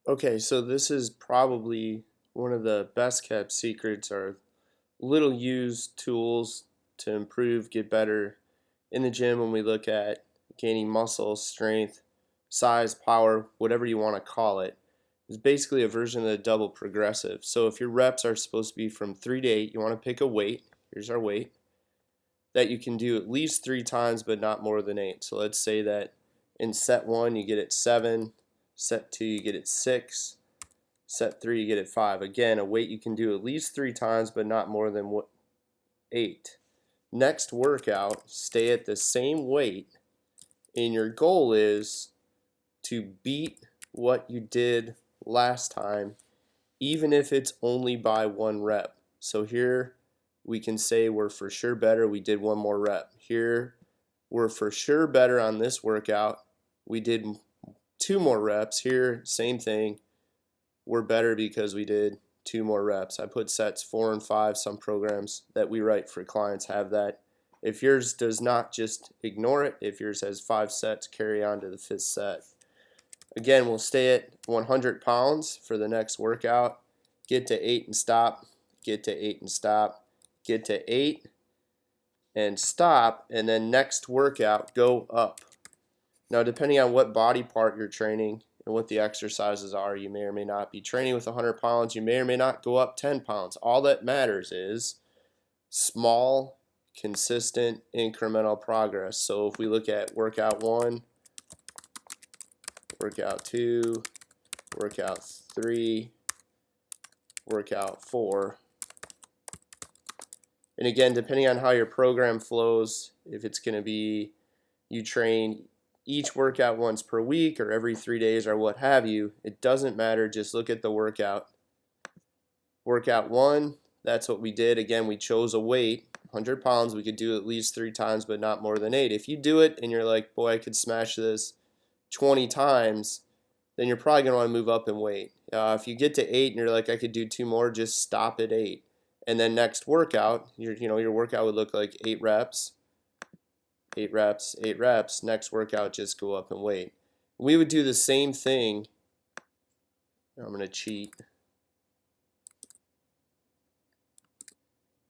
Okay, so this is probably one of the best kept secrets or little used tools to improve, get better in the gym when we look at gaining muscle, strength, size, power, whatever you want to call it. It's basically a version of the double progressive. So if your reps are supposed to be from 3 to 8, you want to pick a weight. Here's our weight that you can do at least 3 times but not more than 8. So let's say that in set 1 you get it 7, set 2 you get it 6, set 3 you get it 5. Again, a weight you can do at least 3 times but not more than 8. Next workout, stay at the same weight, and your goal is to beat what you did last time, even if it's only by 1 rep. So here we can say we're for sure better, we did 1 more rep. Here we're for sure better on this workout, we did 2 more reps. Here, same thing, we're better because we did 2 more reps. I put sets 4 and 5. Some programs that we write for clients have that. If yours does not, just ignore it. If yours has 5 sets, carry on to the 5th set. Again, we'll stay at 100 pounds for the next workout. Get to 8 and stop. Get to 8 and stop. Get to 8 and stop. And then next workout, go up. Now, depending on what body part you're training and what the exercises are, you may or may not be training with 100 pounds. You may or may not go up 10 pounds. All that matters is small, consistent, incremental progress. So if we look at workout 1, workout 2, workout 3, workout 4. And again, depending on how your program flows, if it's going to be you train each workout once per week or every 3 days or what have you, it doesn't matter. Just look at the workout. Workout 1, that's what we did. Again, we chose a weight, 100 pounds. We could do at least 3 times, but not more than 8. If you do it and you're like, boy, I could smash this 20 times, then you're probably going to want to move up in weight. If you get to 8 and you're like, I could do 2 more, just stop at 8. And then next workout, your workout would look like 8 reps, 8 reps, 8 reps. Next workout, just go up in weight. We would do the same thing. I'm going to cheat.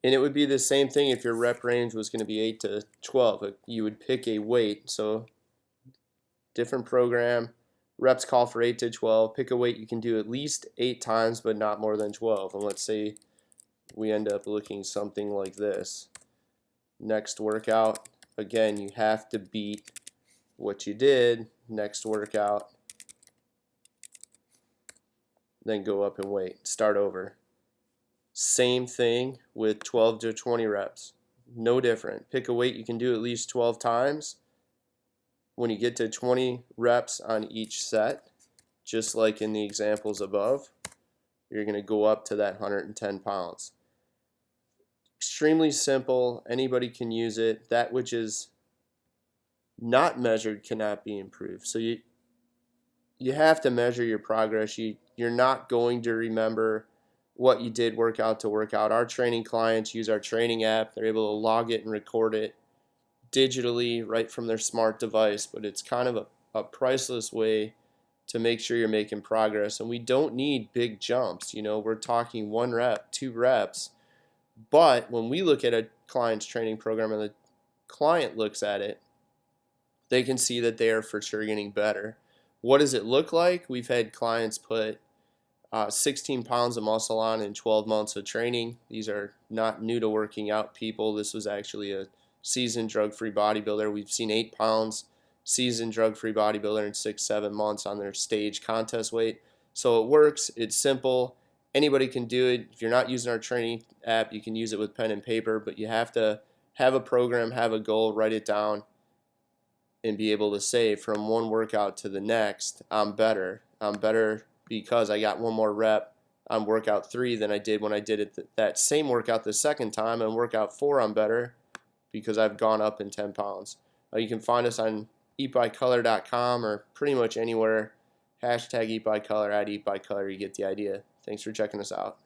And it would be the same thing if your rep range was going to be 8 to 12. You would pick a weight. So different program, reps call for 8 to 12. Pick a weight you can do at least 8 times, but not more than 12. And let's say we end up looking something like this. Next workout, again, you have to beat what you did. Next workout, then go up in weight. Start over. Same thing with 12 to 20 reps. No different. Pick a weight you can do at least 12 times. When you get to 20 reps on each set, just like in the examples above, you're going to go up to that 110 pounds. Extremely simple. Anybody can use it. That which is not measured cannot be improved. So you have to measure your progress. You're not going to remember what you did workout to workout. Our training clients use our training app. They're able to log it and record it digitally right from their smart device, but it's kind of a priceless way to make sure you're making progress. And we don't need big jumps. We're talking 1 rep, 2 reps. But when we look at a client's training program and the client looks at it, they can see that they are for sure getting better. What does it look like? We've had clients put 16 pounds of muscle on in 12 months of training. These are not new to working out people. This was actually a seasoned drug-free bodybuilder. We've seen 8 pounds seasoned drug-free bodybuilder in 6-7 months on their stage contest weight. So it works. It's simple. Anybody can do it. If you're not using our training app, you can use it with pen and paper, but you have to have a program, have a goal, write it down, and be able to say from one workout to the next, I'm better. I'm better because I got 1 more rep on workout 3 than I did when I did it that same workout the second time. And workout 4, I'm better because I've gone up in 10 pounds. You can find us on eatbycolor.com or pretty much anywhere. #eatbycolor, @eatbycolor. You get the idea. Thanks for checking us out.